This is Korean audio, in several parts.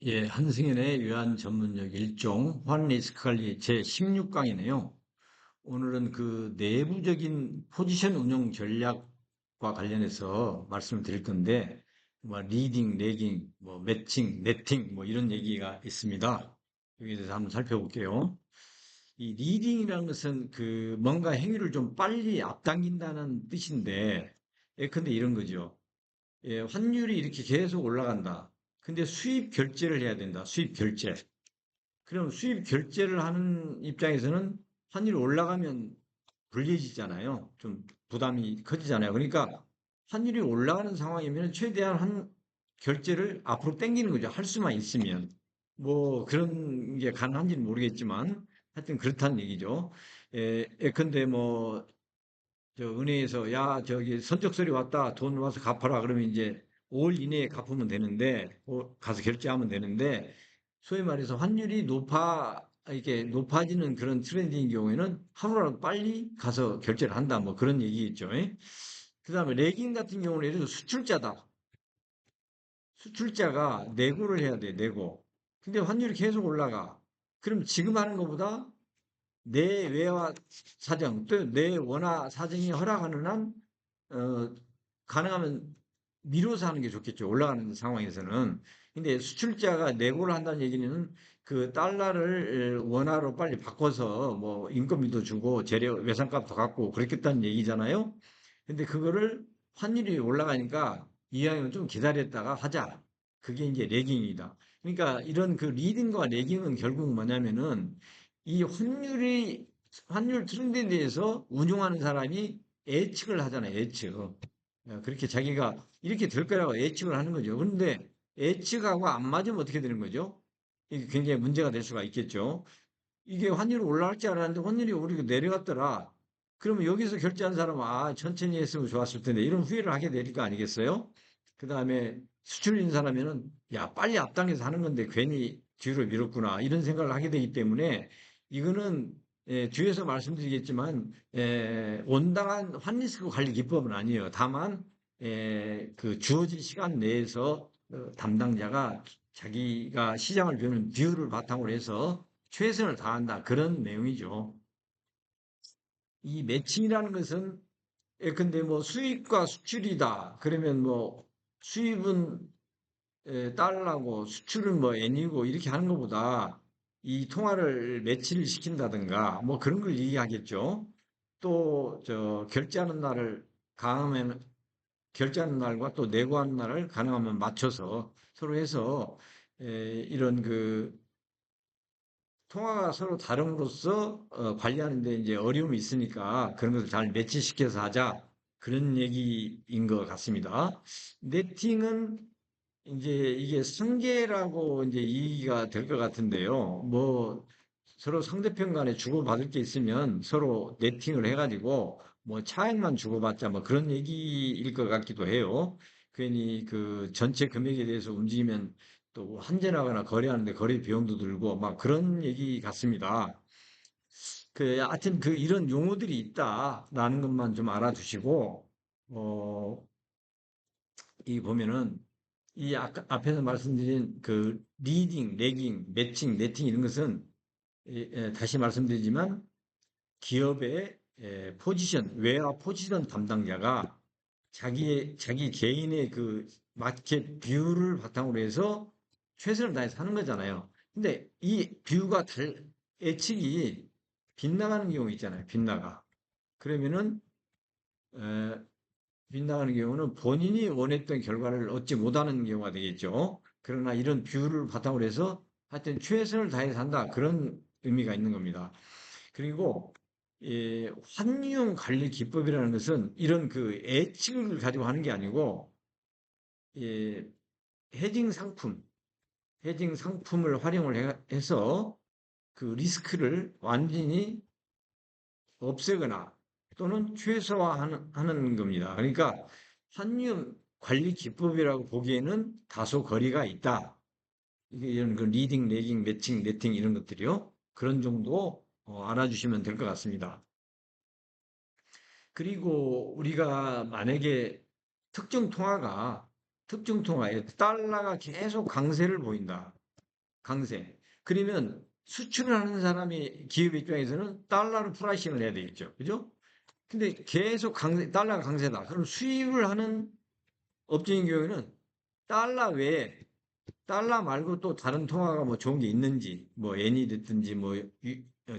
예, 한승연의 외환 전문역 일종 환리스크 관리 제 16강이네요. 오늘은 그 내부적인 포지션 운용 전략과 관련해서 말씀을 드릴 건데, 뭐 리딩, 레깅, 뭐 매칭, 네팅 뭐 이런 얘기가 있습니다. 여기에 대해서 한번 살펴볼게요. 이 리딩이라는 것은 그 뭔가 행위를 좀 빨리 앞당긴다는 뜻인데, 예컨대 이런 거죠. 예, 환율이 이렇게 계속 올라간다. 근데 수입 결제를 해야 된다. 수입 결제. 그럼 수입 결제를 하는 입장에서는 환율이 올라가면 불리해지잖아요. 좀 부담이 커지잖아요. 그러니까 환율이 올라가는 상황이면 최대한 한 결제를 앞으로 당기는 거죠. 할 수만 있으면. 뭐 그런 게 가능한지는 모르겠지만 하여튼 그렇다는 얘기죠. 예컨대 뭐 저 은행에서 야 저기 선적설이 왔다 돈 와서 갚아라 그러면 이제 5월 이내에 갚으면 되는데 가서 결제하면 되는데 소위 말해서 환율이 이렇게 높아지는 그런 트렌드인 경우에는 하루라도 빨리 가서 결제를 한다 뭐 그런 얘기겠죠. 그다음에 레깅 같은 경우는 예를 들어 수출자다. 수출자가 내고를 해야 돼, 내고. 근데 환율이 계속 올라가. 그럼 지금 하는 것보다 내 외화 사정, 또 내 원화 사정이 허락하는 한, 어, 가능하면 미뤄서 하는 게 좋겠죠. 올라가는 상황에서는. 근데 수출자가 내고를 한다는 얘기는 그 달러를 원화로 빨리 바꿔서 뭐 인건비도 주고 재료, 외상값도 갚고 그렇겠다는 얘기잖아요. 근데 그거를 환율이 올라가니까 이왕이면 좀 기다렸다가 하자. 그게 이제 레깅이다. 그러니까 이런 그 리딩과 레깅은 결국 뭐냐면은 이 환율 트렌드에 대해서 운용하는 사람이 예측을 하잖아요. 예측. 그렇게 자기가 이렇게 될 거라고 예측을 하는 거죠. 그런데 예측하고 안 맞으면 어떻게 되는 거죠? 이게 굉장히 문제가 될 수가 있겠죠. 이게 환율이 올라갈 줄 알았는데 환율이 오히려 내려갔더라. 그러면 여기서 결제한 사람은 아, 천천히 했으면 좋았을 텐데 이런 후회를 하게 될 거 아니겠어요? 그 다음에 수출인 사람에는 야, 빨리 앞당겨서 하는 건데 괜히 뒤로 미뤘구나. 이런 생각을 하게 되기 때문에 이거는 뒤에서 말씀드리겠지만 온당한 환리스크 관리 기법은 아니에요. 다만 그 주어진 시간 내에서 담당자가 자기가 시장을 보는 뷰를 바탕으로 해서 최선을 다한다. 그런 내용이죠. 이 매칭이라는 것은 예컨대 뭐 수입과 수출이다. 그러면 뭐 수입은 달러고 수출은 뭐 엔이고 이렇게 하는 것보다 이 통화를 매치를 시킨다든가 뭐 그런 걸 얘기하겠죠. 또 저 결제하는 날을 가능하면 결제하는 날과 또 내고하는 날을 가능하면 맞춰서 서로 해서 이런 그 통화가 서로 다름으로써 관리하는데 이제 어려움이 있으니까 그런 것을 잘 매치시켜서 하자. 그런 얘기인 것 같습니다. 네팅은 이제 이게 승계라고 이제 이해가 될 것 같은데요. 뭐 서로 상대편 간에 주고받을 게 있으면 서로 네팅을 해가지고 뭐 차액만 주고받자 뭐 그런 얘기일 것 같기도 해요. 괜히 그 전체 금액에 대해서 움직이면 또 환전하거나 거래하는데 거래 비용도 들고 막 그런 얘기 같습니다. 그 하여튼 그 이런 용어들이 있다라는 것만 좀 알아두시고 어, 이 보면은 이 아까 앞에서 말씀드린 그 리딩, 레깅, 매칭, 네팅 이런 것은 다시 말씀드리지만 기업의 포지션, 외화 포지션 담당자가 자기 개인의 그 마켓 뷰를 바탕으로 해서 최선을 다해서 하는 거잖아요. 근데 이 예측이 빗나가는 경우 있잖아요. 빗나가. 그러면은 에, 빗나가는 경우는 본인이 원했던 결과를 얻지 못하는 경우가 되겠죠. 그러나 이런 뷰를 바탕으로 해서 하여튼 최선을 다해서 한다. 그런 의미가 있는 겁니다. 그리고 환율 관리 기법이라는 것은 이런 그 예측을 가지고 하는 게 아니고 예, 헤징 상품, 헤징 상품을 활용을 해서 그 리스크를 완전히 없애거나 또는 최소화하는 겁니다. 그러니까 환율 관리 기법이라고 보기에는 다소 거리가 있다. 이게 이런 그 리딩, 레깅, 매칭, 네팅 이런 것들이요. 그런 정도 알아주시면 될 것 같습니다. 그리고 우리가 만약에 특정 통화에 달러가 계속 강세를 보인다. 강세. 그러면 수출을 하는 사람이 기업 입장에서는 달러로 프라이싱을 해야 되겠죠. 그죠? 근데 계속 달러가 강세다. 그럼 수입을 하는 업종인 경우에는 달러 외에 달러 말고 또 다른 통화가 뭐 좋은 게 있는지, 뭐 엔이 됐든지, 뭐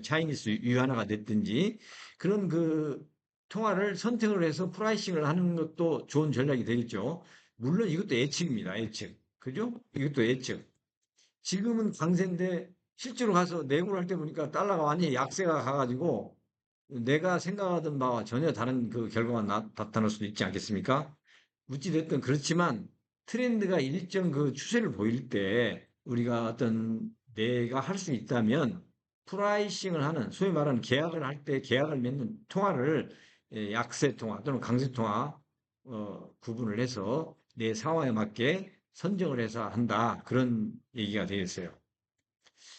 차이니스 위안화가 됐든지 그런 그 통화를 선택을 해서 프라이싱을 하는 것도 좋은 전략이 되겠죠. 물론 이것도 예측입니다. 예측. 그죠? 이것도 예측. 지금은 강세인데 실제로 가서 내고를 할 때 보니까 달러가 완전히 약세가 가가지고 내가 생각하던 바와 전혀 다른 그 결과가 나타날 수도 있지 않겠습니까? 어찌됐든 그렇지만 트렌드가 일정 그 추세를 보일 때 우리가 어떤 내가 할 수 있다면 프라이싱을 하는 소위 말하는 계약을 할 때 계약을 맺는 통화를 약세 통화 또는 강세 통화 구분을 해서 내 상황에 맞게 선정을 해서 한다 그런 얘기가 되겠어요.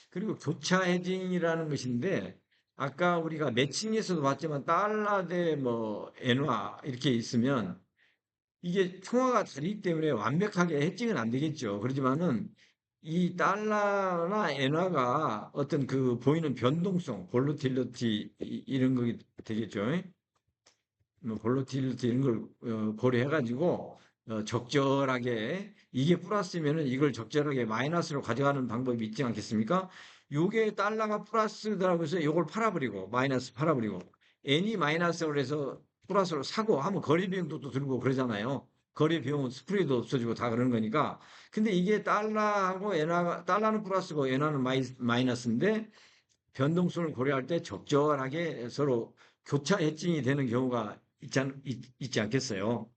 그리고 교차 헤징이라는 것인데 아까 우리가 매칭에서도 봤지만 달러 대 뭐 엔화 이렇게 있으면 이게 통화가 다르기 때문에 완벽하게 해칭은 안 되겠죠. 그렇지만은 이 달러나 엔화가 어떤 그 보이는 변동성, 볼루틸리티 이런 거 되겠죠. 뭐 볼루틸리티 이런 걸 고려해가지고 적절하게 이게 플러스면은 이걸 적절하게 마이너스로 가져가는 방법이 있지 않겠습니까? 요게 달러가 플러스더라고 해서 요걸 팔아버리고 마이너스 팔아버리고 N이 마이너스로 해서 플러스로 사고 하면 거래 비용도 또 들고 그러잖아요. 거래 비용은 스프레이도 없어지고 다 그런 거니까. 근데 이게 달러하고 엔화가 달러는 플러스고 엔화는 마이너스인데 변동성을 고려할 때 적절하게 서로 교차 해칭이 되는 경우가 있지 않겠어요.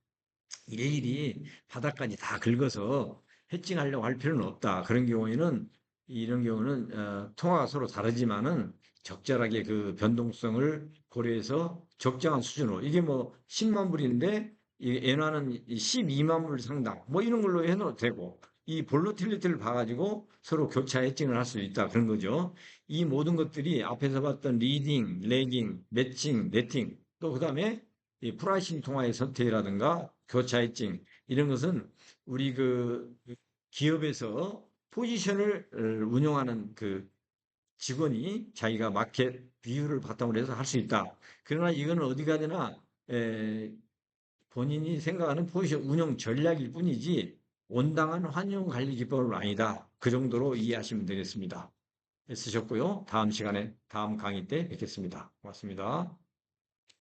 일일이 바닥까지 다 긁어서 해칭하려고 할 필요는 없다. 그런 경우에는 이런 경우는 통화가 서로 다르지만은 적절하게 그 변동성을 고려해서 적정한 수준으로 이게 뭐 10만 불인데 이 엔화는 12만 불 상당 뭐 이런 걸로 해도 되고 이 볼러틸리티를 봐가지고 서로 교차 해칭을 할 수 있다 그런 거죠. 이 모든 것들이 앞에서 봤던 리딩, 레깅, 매칭, 네팅 또 그다음에 이 프라이싱 통화의 선택이라든가 교차 해칭 이런 것은 우리 그 기업에서 포지션을 운영하는 그 직원이 자기가 마켓 비율을 바탕으로 해서 할 수 있다. 그러나 이거는 어디 가나 본인이 생각하는 포지션 운영 전략일 뿐이지 온당한 환용 관리 기법은 아니다. 그 정도로 이해하시면 되겠습니다. 애쓰셨고요. 다음 시간에 다음 강의 때 뵙겠습니다. 고맙습니다.